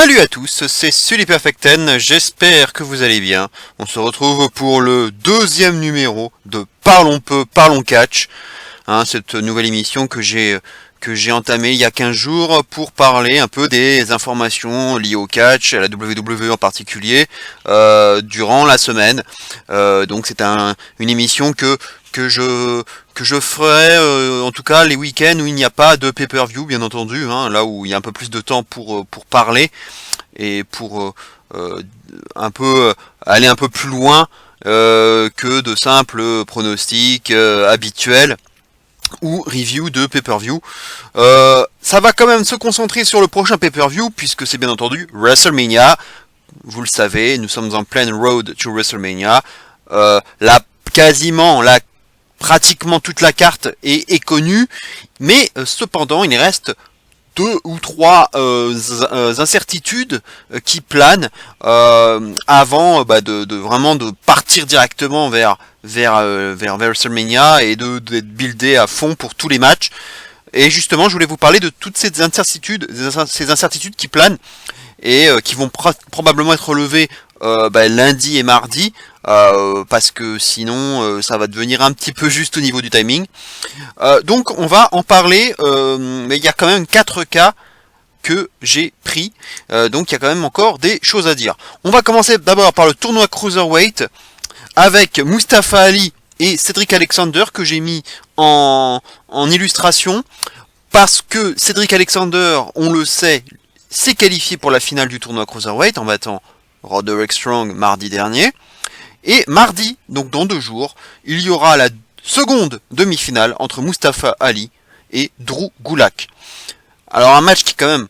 Salut à tous, c'est SullyPerfect10, j'espère que vous allez bien. On se retrouve pour le deuxième numéro de Parlons peu, parlons catch. Cette nouvelle émission que j'ai entamée il y a 15 jours pour parler un peu des informations liées au catch, à la WWE en particulier, durant la semaine. Donc c'est une émission que je ferai en tout cas les week-ends où il n'y a pas de pay-per-view, bien entendu, là où il y a un peu plus de temps pour parler et pour un peu aller un peu plus loin que de simples pronostics habituels ou review de pay-per-view. Ça va quand même se concentrer sur le prochain pay-per-view puisque c'est bien entendu WrestleMania. Vous le savez, nous sommes en pleine road to WrestleMania. Pratiquement toute la carte est connue, mais cependant il reste 2 ou 3 incertitudes qui planent avant de vraiment de partir directement vers WrestleMania et d'être buildé à fond pour tous les matchs. Et justement, je voulais vous parler de toutes ces incertitudes qui planent et qui vont probablement être relevées lundi et mardi, parce que sinon ça va devenir un petit peu juste au niveau du timing. Donc on va en parler, mais il y a quand même 4 cas que j'ai pris, donc il y a quand même encore des choses à dire. On va commencer d'abord par le tournoi Cruiserweight avec Mustafa Ali et Cedric Alexander que j'ai mis en illustration parce que Cedric Alexander, on le sait, s'est qualifié pour la finale du tournoi Cruiserweight en battant Roderick Strong mardi dernier. Et mardi, donc dans 2 jours, il y aura la seconde demi-finale entre Mustafa Ali et Drew Gulak. Alors un match qui est quand même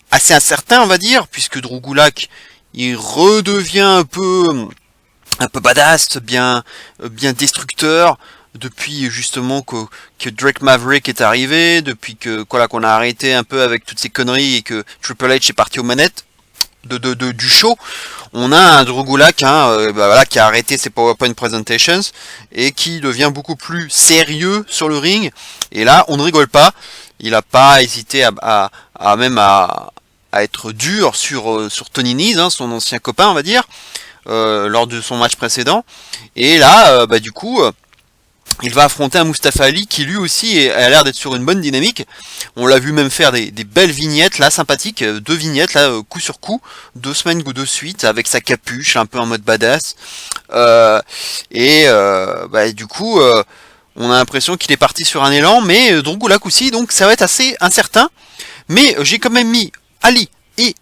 assez incertain, on va dire, puisque Drew Gulak, il redevient un peu badass, bien destructeur, depuis justement que Drake Maverick est arrivé, depuis qu'on a arrêté un peu avec toutes ces conneries et que Triple H est parti aux manettes du show. On a un Drew Gulak qui a arrêté ses PowerPoint presentations et qui devient beaucoup plus sérieux sur le ring. Et là, on ne rigole pas. Il n'a pas hésité à être dur sur Tony Nese, son ancien copain, on va dire, lors de son match précédent. Et là, il va affronter un Mustafa Ali qui lui aussi a l'air d'être sur une bonne dynamique. On l'a vu même faire des belles vignettes là, sympathiques, 2 vignettes là, coup sur coup, 2 semaines de suite, avec sa capuche, un peu en mode badass. On a l'impression qu'il est parti sur un élan, mais Drew Gulak aussi, donc ça va être assez incertain. Mais j'ai quand même mis Ali et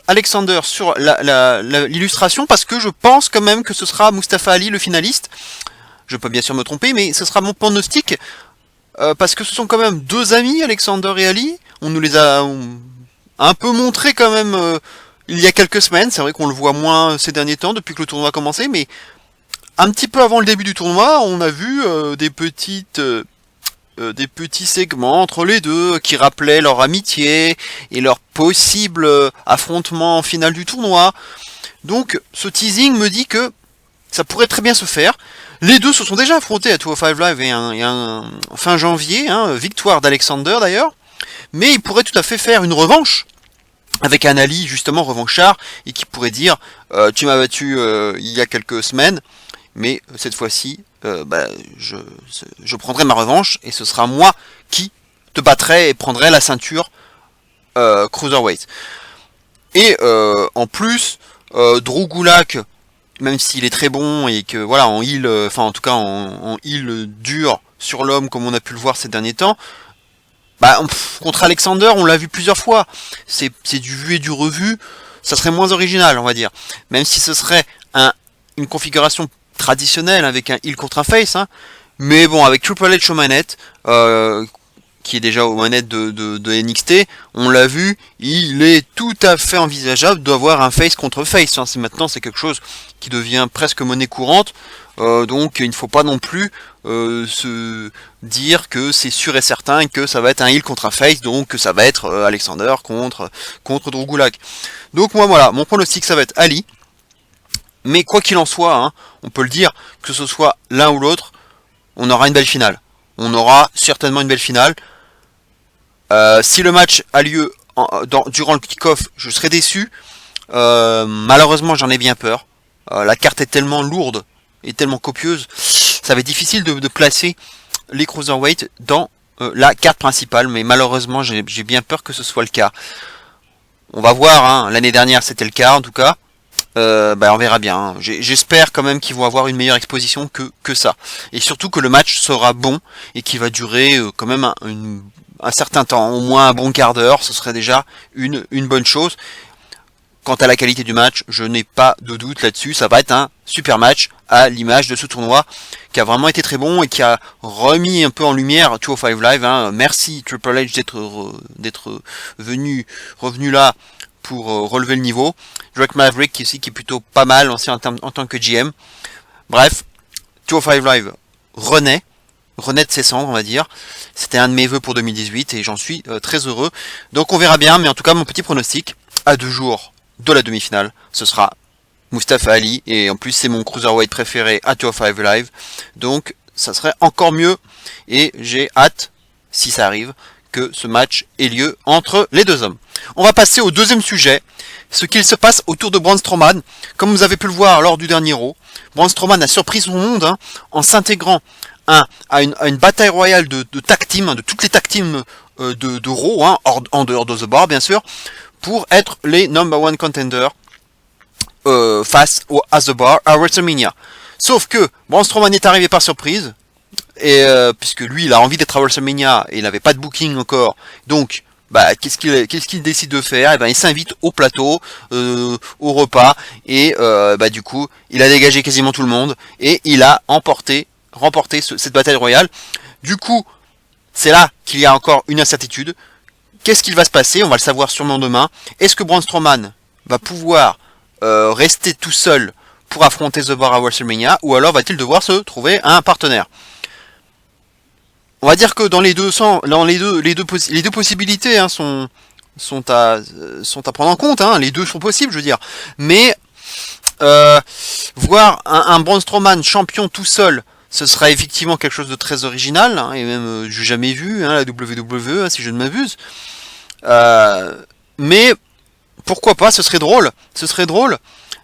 Alexander sur l'illustration parce que je pense quand même que ce sera Mustafa Ali le finaliste. Je peux bien sûr me tromper, mais ce sera mon pronostic, parce que ce sont quand même 2 amis, Alexander et Ali. On nous les a un peu montrés quand même il y a quelques semaines. C'est vrai qu'on le voit moins ces derniers temps, depuis que le tournoi a commencé, mais un petit peu avant le début du tournoi, on a vu des petits segments entre les deux qui rappelaient leur amitié et leur possible affrontement en finale du tournoi. Donc ce teasing me dit que ça pourrait très bien se faire. Les deux se sont déjà affrontés à 205 Live et fin janvier, victoire d'Alexander d'ailleurs, mais il pourrait tout à fait faire une revanche avec un Ali justement revanchard et qui pourrait dire tu m'as battu il y a quelques semaines, mais cette fois-ci je prendrai ma revanche et ce sera moi qui te battrai et prendrai la ceinture Cruiserweight. Et en plus, Drew Gulak, même s'il est très bon et que voilà en heel, en heel dur sur l'homme comme on a pu le voir ces derniers temps, contre Alexander on l'a vu plusieurs fois, c'est du vu et du revu, ça serait moins original on va dire, même si ce serait une configuration traditionnelle avec un heel contre un face, mais bon avec Triple H aux manettes, qui est déjà aux manettes de NXT, on l'a vu, il est tout à fait envisageable d'avoir un face contre face. Maintenant c'est quelque chose qui devient presque monnaie courante, donc il ne faut pas non plus se dire que c'est sûr et certain que ça va être un heel contre un face, donc que ça va être Alexander contre Drew Gulak. Donc moi voilà, mon pronostic ça va être Ali, mais quoi qu'il en soit, on peut le dire, que ce soit l'un ou l'autre, on aura une belle finale. On aura certainement une belle finale. Si le match a lieu durant le kick-off, je serais déçu. Malheureusement, j'en ai bien peur. La carte est tellement lourde et tellement copieuse, ça va être difficile de placer les cruiserweight dans la carte principale, mais malheureusement, j'ai bien peur que ce soit le cas. On va voir, hein. L'année dernière, c'était le cas, en tout cas. On verra bien, hein. J'espère quand même qu'ils vont avoir une meilleure exposition que ça. Et surtout que le match sera bon et qu'il va durer quand même un certain temps, au moins un bon quart d'heure, ce serait déjà une bonne chose. Quant à la qualité du match, je n'ai pas de doute là-dessus, ça va être un super match à l'image de ce tournoi qui a vraiment été très bon et qui a remis un peu en lumière 205 Live, hein. Merci Triple H d'être revenu là pour relever le niveau. Drake Maverick aussi qui est plutôt pas mal aussi en tant que GM. Bref, 205 Live renaît de ses cendres, on va dire. C'était un de mes vœux pour 2018 et j'en suis très heureux. Donc on verra bien, mais en tout cas mon petit pronostic, à 2 jours de la demi-finale, ce sera Mustafa Ali, et en plus c'est mon cruiserweight préféré à 205 Live, donc ça serait encore mieux, et j'ai hâte, si ça arrive, que ce match ait lieu entre les deux hommes. On va passer au deuxième sujet, ce qu'il se passe autour de Braun Strowman. Comme vous avez pu le voir lors du dernier Raw, Braun Strowman a surpris son monde, hein, en s'intégrant à une bataille royale de tag team, de toutes les tag teams de Raw, hein, en dehors de The Bar bien sûr, pour être les number one contenders face à The Bar à WrestleMania. Sauf que Braun Strowman est arrivé par surprise, et puisque lui il a envie d'être à WrestleMania et il n'avait pas de booking encore, donc qu'est-ce qu'il décide de faire? Et il s'invite au plateau, au repas, et du coup il a dégagé quasiment tout le monde et il a remporté cette bataille royale. Du coup c'est là qu'il y a encore une incertitude. Qu'est-ce qu'il va se passer? On va le savoir sûrement demain. Est-ce que Braun Strowman va pouvoir rester tout seul pour affronter The Bar à WrestleMania, ou alors va-t-il devoir se trouver un partenaire? On va dire que dans les deux possibilités, hein, sont à prendre en compte. Hein, les deux sont possibles, je veux dire. Mais voir un Braun Strowman champion tout seul, ce sera effectivement quelque chose de très original, hein, et même j'ai jamais vu, hein, la WWE, hein, si je ne m'abuse. Mais pourquoi pas, ce serait drôle,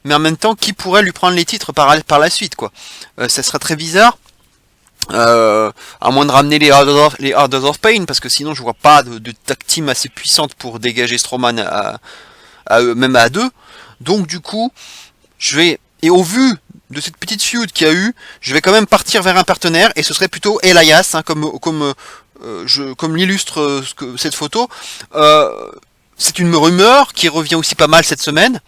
mais en même temps, qui pourrait lui prendre les titres par la suite, quoi. Ça serait très bizarre, à moins de ramener les Harders of Pain, parce que sinon je vois pas de tag team assez puissante pour dégager Strowman même à deux. Donc du coup, et au vu de cette petite feud qu'il y a eu, je vais quand même partir vers un partenaire, et ce serait plutôt Elias, hein, comme l'illustre cette photo. C'est une rumeur qui revient aussi pas mal cette semaine,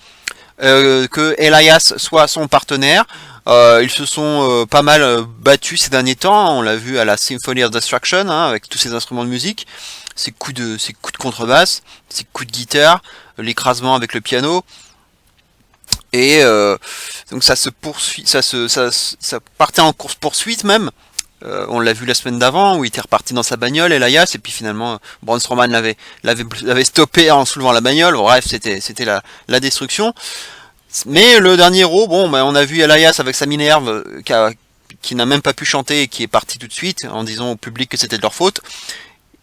que Elias soit son partenaire. Ils se sont pas mal battus ces derniers temps, on l'a vu à la Symphony of Destruction, hein, avec tous ces instruments de musique, ces coups de contrebasse, ces coups de guitare, l'écrasement avec le piano. Et donc ça se poursuit, ça partait en course poursuite même. On l'a vu la semaine d'avant où il était reparti dans sa bagnole, Elias, et puis finalement Braun Strowman l'avait stoppé en soulevant la bagnole. Bref, c'était la destruction. Mais le dernier Raw, on a vu Elias avec sa Minerve qui n'a même pas pu chanter et qui est parti tout de suite en disant au public que c'était de leur faute.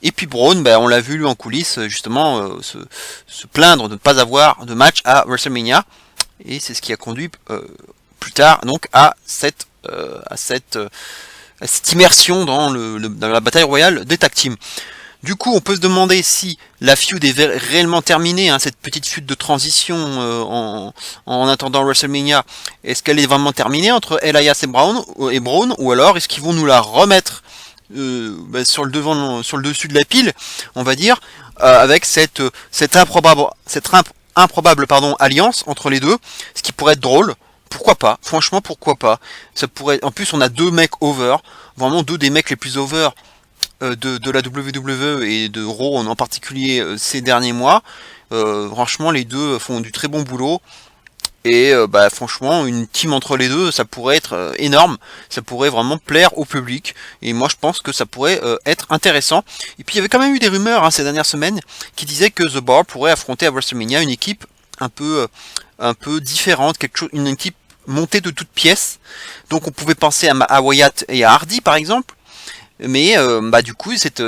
Et puis Braun, on l'a vu lui en coulisses justement se plaindre de ne pas avoir de match à WrestleMania, et c'est ce qui a conduit plus tard donc à cette immersion dans la bataille royale des tag teams. Du coup, on peut se demander si la feud est réellement terminée, hein, cette petite feud de transition en attendant WrestleMania. Est-ce qu'elle est vraiment terminée entre Elias et Braun, ou alors est-ce qu'ils vont nous la remettre sur le dessus de la pile, on va dire, avec cette improbable alliance entre les deux, ce qui pourrait être drôle. Pourquoi pas? Franchement, pourquoi pas? Ça pourrait. En plus, on a deux mecs over, vraiment deux des mecs les plus over de la WWE et de Raw en particulier ces derniers mois. Franchement, les deux font du très bon boulot. Et franchement, une team entre les deux, ça pourrait être énorme. Ça pourrait vraiment plaire au public. Et moi, je pense que ça pourrait être intéressant. Et puis, il y avait quand même eu des rumeurs, hein, ces dernières semaines qui disaient que The Bar pourrait affronter à WrestleMania une équipe un peu différente, une équipe montée de toutes pièces. Donc, on pouvait penser à Wyatt et à Hardy, par exemple. Mais du coup, cette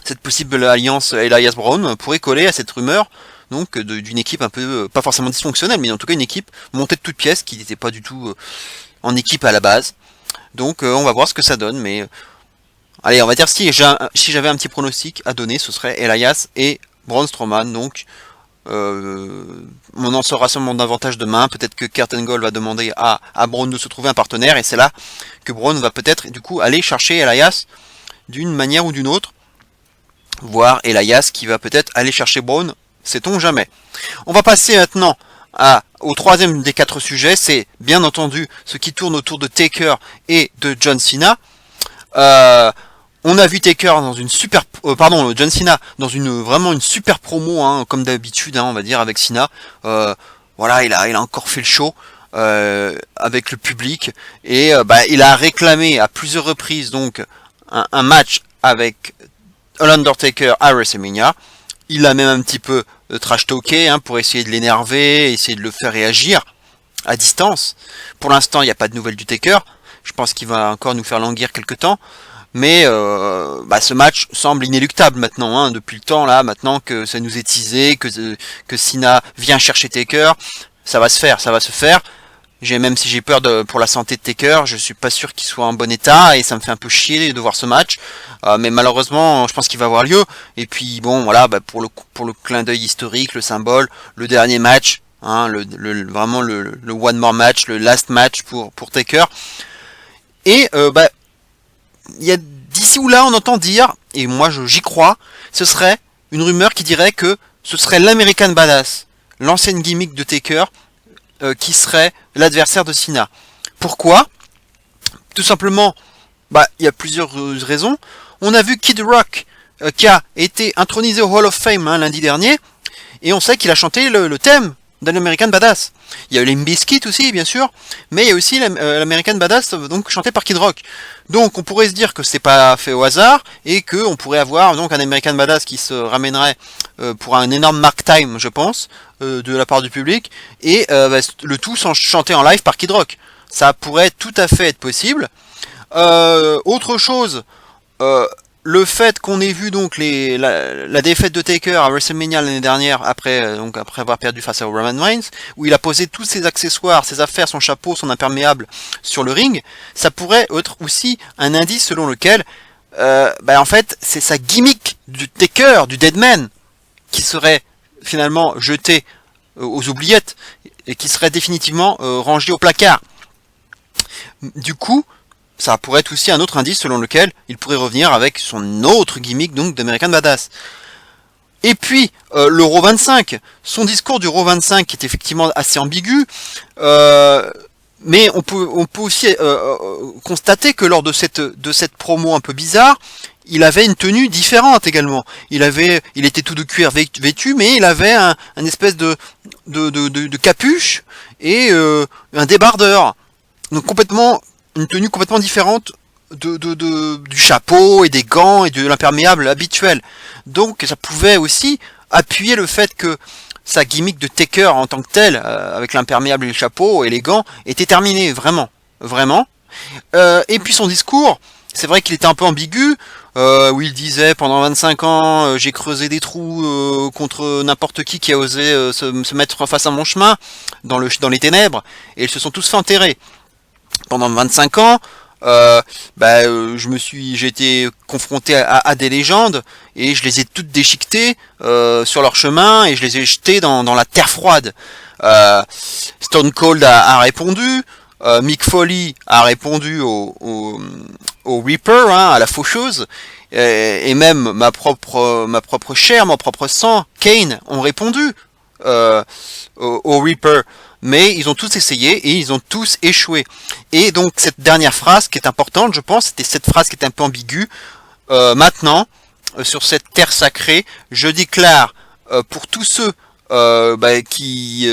cette possible alliance Elias Brown pourrait coller à cette rumeur, donc d'une équipe un peu, pas forcément dysfonctionnelle, mais en tout cas une équipe montée de toutes pièces qui n'était pas du tout en équipe à la base. Donc on va voir ce que ça donne, mais allez, on va dire si j'avais un petit pronostic à donner, ce serait Elias et Braun Strowman. Donc on en saura sûrement davantage demain. Peut-être que Kurt Angle va demander à Braun de se trouver un partenaire, et c'est là que Braun va peut-être du coup aller chercher Elias d'une manière ou d'une autre, voire Elias qui va peut-être aller chercher Braun, sait-on jamais. On va passer maintenant au troisième des 4 sujets, c'est bien entendu ce qui tourne autour de Taker et de John Cena. On a vu Taker dans une super, John Cena dans vraiment une super promo, hein, comme d'habitude, hein, on va dire, avec Cena. Voilà, il a encore fait le show avec le public, et il a réclamé à plusieurs reprises donc un match avec l'Undertaker à WrestleMania. Il a même un petit peu trash-talké, hein, pour essayer de l'énerver, essayer de le faire réagir à distance. Pour l'instant, il n'y a pas de nouvelles du Taker. Je pense qu'il va encore nous faire languir quelque temps. Mais ce match semble inéluctable maintenant, hein, depuis le temps là, maintenant que ça nous est teasé, que Cena vient chercher Taker, ça va se faire. Même si j'ai peur pour la santé de Taker, je suis pas sûr qu'il soit en bon état, et ça me fait un peu chier de voir ce match. Mais malheureusement, je pense qu'il va avoir lieu. Et puis bon, voilà, pour le clin d'œil historique, le symbole, le dernier match, hein, vraiment le one more match, le last match pour Taker. Et il y a d'ici ou là, on entend dire, et moi j'y crois, ce serait une rumeur qui dirait que ce serait l'American Badass, l'ancienne gimmick de Taker, qui serait l'adversaire de Cena. Pourquoi? Tout simplement, il y a plusieurs raisons. On a vu Kid Rock qui a été intronisé au Hall of Fame, hein, lundi dernier, et on sait qu'il a chanté le thème de l'American Badass. Il y a eu Limp Bizkit aussi, bien sûr, mais il y a aussi l'American Badass, donc chanté par Kid Rock. Donc on pourrait se dire que c'est pas fait au hasard, et que on pourrait avoir donc un American Badass qui se ramènerait pour un énorme mark time, je pense, de la part du public, et le tout chanté en live par Kid Rock. Ça pourrait tout à fait être possible. Autre chose, le fait qu'on ait vu donc la défaite de Taker à WrestleMania l'année dernière, après avoir perdu face à Roman Reigns, où il a posé tous ses accessoires, ses affaires, son chapeau, son imperméable sur le ring, ça pourrait être aussi un indice selon lequel en fait c'est sa gimmick du Taker, du Deadman, qui serait finalement jeté aux oubliettes, et qui serait définitivement rangé au placard. Du coup, ça pourrait être aussi un autre indice selon lequel il pourrait revenir avec son autre gimmick, donc d'American Badass. Et puis, le Raw 25, son discours du Raw 25 qui est effectivement assez ambigu, mais on peut aussi constater que lors de cette promo un peu bizarre, il avait une tenue différente également. Il était tout de cuir vêtu, mais il avait un espèce de capuche et un débardeur. Donc une tenue complètement différente du chapeau et des gants et de l'imperméable habituel. Donc ça pouvait aussi appuyer le fait que sa gimmick de Taker en tant que telle, avec l'imperméable et le chapeau et les gants, était terminée, vraiment. Et puis son discours, c'est vrai qu'il était un peu ambigu, où il disait pendant 25 ans j'ai creusé des trous contre n'importe qui a osé se mettre face à mon chemin dans les ténèbres, et ils se sont tous fait enterrer. Pendant 25 ans, j'ai été confronté à des légendes, et je les ai toutes déchiquetées sur leur chemin, et je les ai jetées dans la terre froide. Stone Cold a répondu, Mick Foley a répondu au Reaper, hein, à la faucheuse, et même ma propre chair, mon propre sang, Kane, ont répondu au Reaper. Mais ils ont tous essayé et ils ont tous échoué. Et donc cette dernière phrase qui est importante, je pense, c'était cette phrase qui est un peu ambiguë. Maintenant, sur cette terre sacrée, je déclare pour tous ceux qui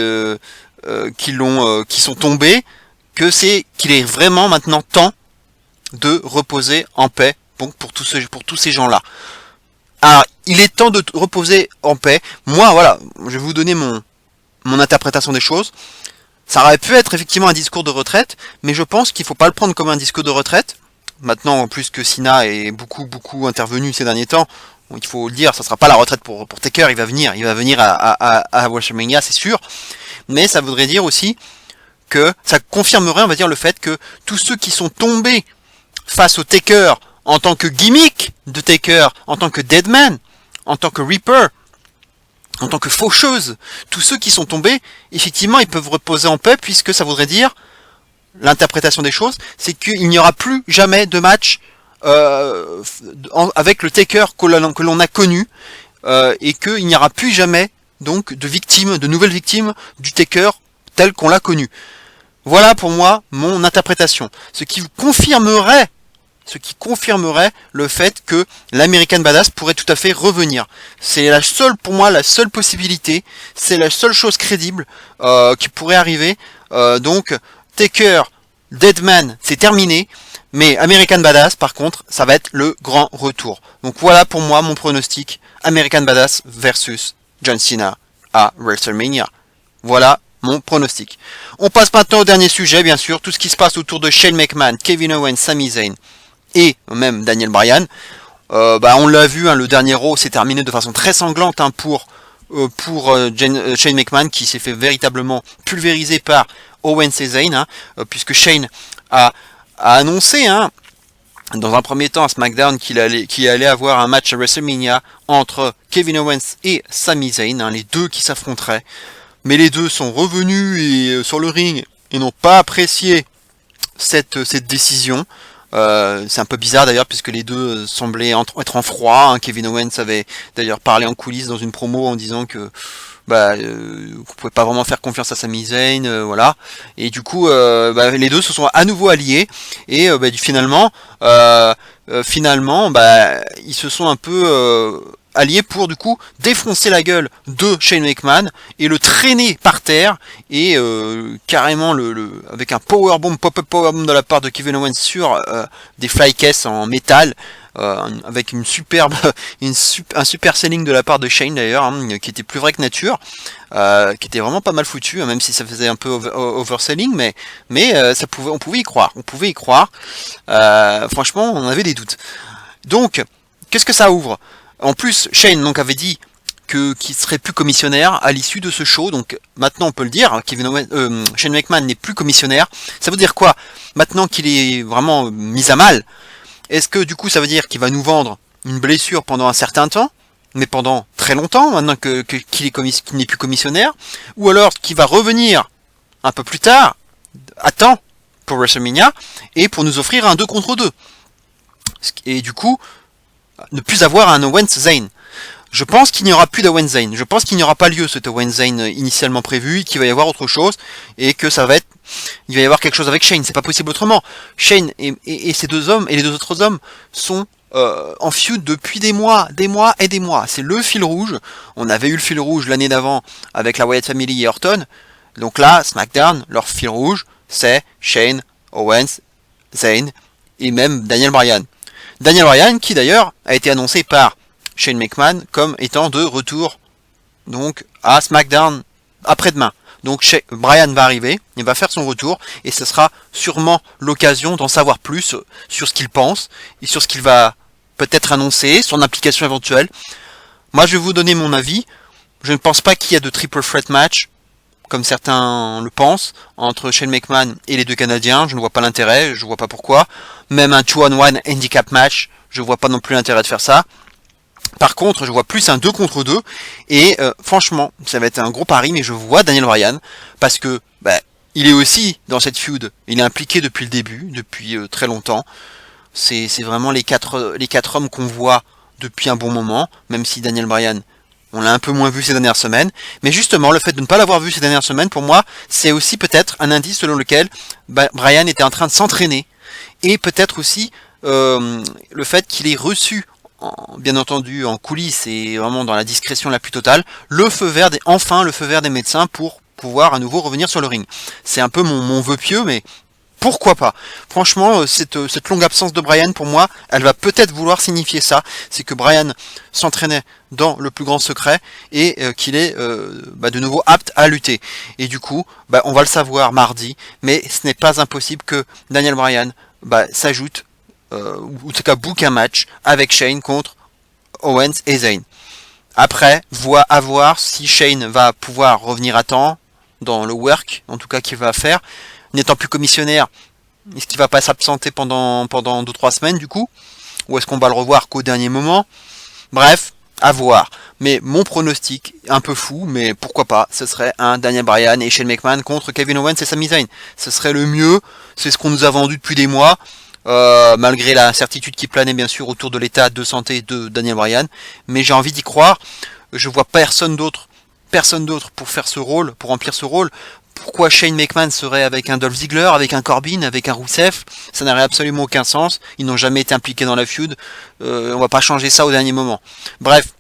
sont tombés, qu'il est vraiment maintenant temps de reposer en paix. Donc pour tous ces gens-là. Alors, il est temps de reposer en paix. Moi, voilà, je vais vous donner mon interprétation des choses. Ça aurait pu être effectivement un discours de retraite, mais je pense qu'il faut pas le prendre comme un discours de retraite. Maintenant, en plus que Cena est beaucoup intervenu ces derniers temps, bon, il faut le dire, ça sera pas la retraite pour Taker, il va venir à WrestleMania, c'est sûr, mais ça voudrait dire aussi que ça confirmerait, on va dire, le fait que tous ceux qui sont tombés face au Taker en tant que gimmick de Taker, en tant que Deadman, en tant que Reaper, en tant que faucheuse, tous ceux qui sont tombés, effectivement, ils peuvent reposer en paix, puisque ça voudrait dire, l'interprétation des choses, c'est qu'il n'y aura plus jamais de match avec le Taker que l'on a connu, et qu'il n'y aura plus jamais donc de nouvelles victimes du Taker tel qu'on l'a connu. Voilà pour moi mon interprétation. Ce qui confirmerait le fait que l'American Badass pourrait tout à fait revenir. C'est pour moi la seule possibilité, c'est la seule chose crédible qui pourrait arriver. Donc Taker, Deadman, c'est terminé, mais American Badass, par contre, ça va être le grand retour. Donc voilà pour moi mon pronostic, American Badass versus John Cena à WrestleMania. Voilà mon pronostic. On passe maintenant au dernier sujet, bien sûr, tout ce qui se passe autour de Shane McMahon, Kevin Owens, Sami Zayn et même Daniel Bryan. On l'a vu, le dernier Raw s'est terminé de façon très sanglante pour Shane McMahon, qui s'est fait véritablement pulvériser par Owens et Zayn, puisque Shane a annoncé dans un premier temps à SmackDown qu'il allait avoir un match à WrestleMania entre Kevin Owens et Sami Zayn, les deux qui s'affronteraient. Mais les deux sont revenus sur le ring et n'ont pas apprécié cette décision. C'est un peu bizarre d'ailleurs, puisque les deux semblaient être en froid. Kevin Owens avait d'ailleurs parlé en coulisses dans une promo en disant que vous pouvez pas vraiment faire confiance à Sami Zayn, voilà. Et du coup, les deux se sont à nouveau alliés et finalement, ils se sont un peu alliés pour du coup défoncer la gueule de Shane McMahon et le traîner par terre et carrément avec un powerbomb, pop-up powerbomb de la part de Kevin Owens sur des flycases en métal, avec un super selling de la part de Shane d'ailleurs, qui était plus vrai que nature, qui était vraiment pas mal foutu, même si ça faisait un peu overselling, mais on pouvait y croire, franchement on avait des doutes. Donc qu'est-ce que ça ouvre? En plus, Shane donc avait dit qu'il serait plus commissionnaire à l'issue de ce show, donc maintenant on peut le dire, Shane McMahon n'est plus commissionnaire. Ça veut dire quoi? Maintenant qu'il est vraiment mis à mal, est-ce que du coup ça veut dire qu'il va nous vendre une blessure pendant un certain temps, mais pendant très longtemps, maintenant qu'il n'est plus commissionnaire, ou alors qu'il va revenir un peu plus tard, à temps, pour WrestleMania, et pour nous offrir un 2 contre 2. Et du coup, ne plus avoir un Owens Zayn. Je pense qu'il n'y aura plus d'Owens Zayn. Je pense qu'il n'y aura pas lieu cet Owens Zayn initialement prévu, qu'il va y avoir autre chose, et que il va y avoir quelque chose avec Shane. C'est pas possible autrement. Shane et ces deux hommes, et les deux autres hommes, sont en feud depuis des mois. C'est le fil rouge. On avait eu le fil rouge l'année d'avant avec la Wyatt Family et Orton. Donc là, SmackDown, leur fil rouge, c'est Shane, Owens, Zayn, et même Daniel Bryan. Daniel Bryan, qui d'ailleurs a été annoncé par Shane McMahon comme étant de retour donc à SmackDown après-demain. Donc Bryan va arriver, il va faire son retour, et ce sera sûrement l'occasion d'en savoir plus sur ce qu'il pense et sur ce qu'il va peut-être annoncer, son implication éventuelle. Moi je vais vous donner mon avis. Je ne pense pas qu'il y a de triple threat match, comme certains le pensent, entre Shane McMahon et les deux Canadiens. Je ne vois pas l'intérêt, je ne vois pas pourquoi. Même un 2-on-1 handicap match, je ne vois pas non plus l'intérêt de faire ça. Par contre, je vois plus un 2 contre 2, et franchement, ça va être un gros pari, mais je vois Daniel Bryan, parce que il est aussi dans cette feud, il est impliqué depuis le début, depuis très longtemps. C'est vraiment les quatre hommes qu'on voit depuis un bon moment, même si Daniel Bryan, on l'a un peu moins vu ces dernières semaines. Mais justement, le fait de ne pas l'avoir vu ces dernières semaines, pour moi, c'est aussi peut-être un indice selon lequel Bryan était en train de s'entraîner. Et peut-être aussi le fait qu'il ait reçu, bien entendu en coulisses et vraiment dans la discrétion la plus totale, enfin le feu vert des médecins pour pouvoir à nouveau revenir sur le ring. C'est un peu mon vœu pieux, mais pourquoi pas? Franchement, cette longue absence de Bryan, pour moi, elle va peut-être vouloir signifier ça. C'est que Bryan s'entraînait dans le plus grand secret et qu'il est de nouveau apte à lutter. Et du coup, on va le savoir mardi, mais ce n'est pas impossible que Daniel Bryan s'ajoute, ou en tout cas book un match avec Shane contre Owens et Zayn. Après, à voir si Shane va pouvoir revenir à temps dans le work, en tout cas qu'il va faire. N'étant plus commissionnaire, est-ce qu'il va pas s'absenter pendant 2-3 semaines du coup? Ou est-ce qu'on va le revoir qu'au dernier moment? Bref, à voir. Mais mon pronostic, un peu fou, mais pourquoi pas, ce serait un Daniel Bryan et Shane McMahon contre Kevin Owens et Sami Zayn. Ce serait le mieux, c'est ce qu'on nous a vendu depuis des mois, malgré la certitude qui planait bien sûr autour de l'état de santé de Daniel Bryan. Mais j'ai envie d'y croire, je vois personne d'autre pour faire ce rôle, pour remplir ce rôle. Pourquoi Shane McMahon serait avec un Dolph Ziggler, avec un Corbin, avec un Rousseff? Ça n'aurait absolument aucun sens. Ils n'ont jamais été impliqués dans la feud. On va pas changer ça au dernier moment. Bref,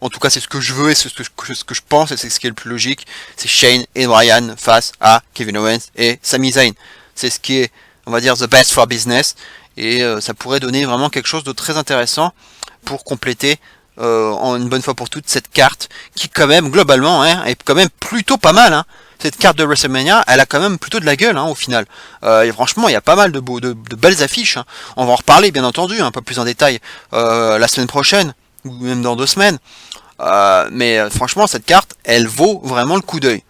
en tout cas c'est ce que je veux et c'est ce que je pense et c'est ce qui est le plus logique. C'est Shane et Bryan face à Kevin Owens et Sami Zayn. C'est ce qui est, on va dire, the best for business. Et ça pourrait donner vraiment quelque chose de très intéressant pour compléter en une bonne fois pour toutes cette carte qui quand même globalement est quand même plutôt pas mal. Cette carte de WrestleMania, elle a quand même plutôt de la gueule au final. Et franchement, il y a pas mal de belles affiches. On va en reparler bien entendu un peu plus en détail la semaine prochaine ou même dans 2 semaines. Mais franchement, cette carte, elle vaut vraiment le coup d'œil.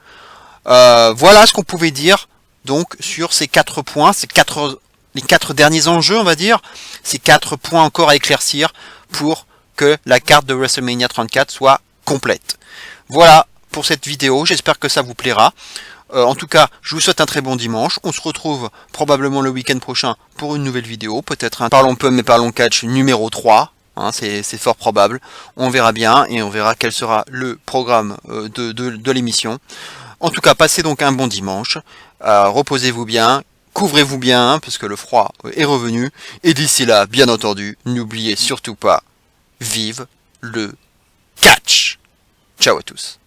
Voilà ce qu'on pouvait dire donc sur ces 4 points, les 4 derniers enjeux, on va dire, ces 4 points encore à éclaircir pour que la carte de WrestleMania 34 soit complète. Voilà pour cette vidéo, j'espère que ça vous plaira. En tout cas, je vous souhaite un très bon dimanche. On se retrouve probablement le week-end prochain pour une nouvelle vidéo, peut-être un Parlons peu mais parlons catch numéro 3. C'est fort probable. On verra bien et on verra quel sera le programme de l'émission. En tout cas, passez donc un bon dimanche. Reposez-vous bien. Couvrez-vous bien, parce que le froid est revenu. Et d'ici là, bien entendu, n'oubliez surtout pas, vive le catch. Ciao à tous.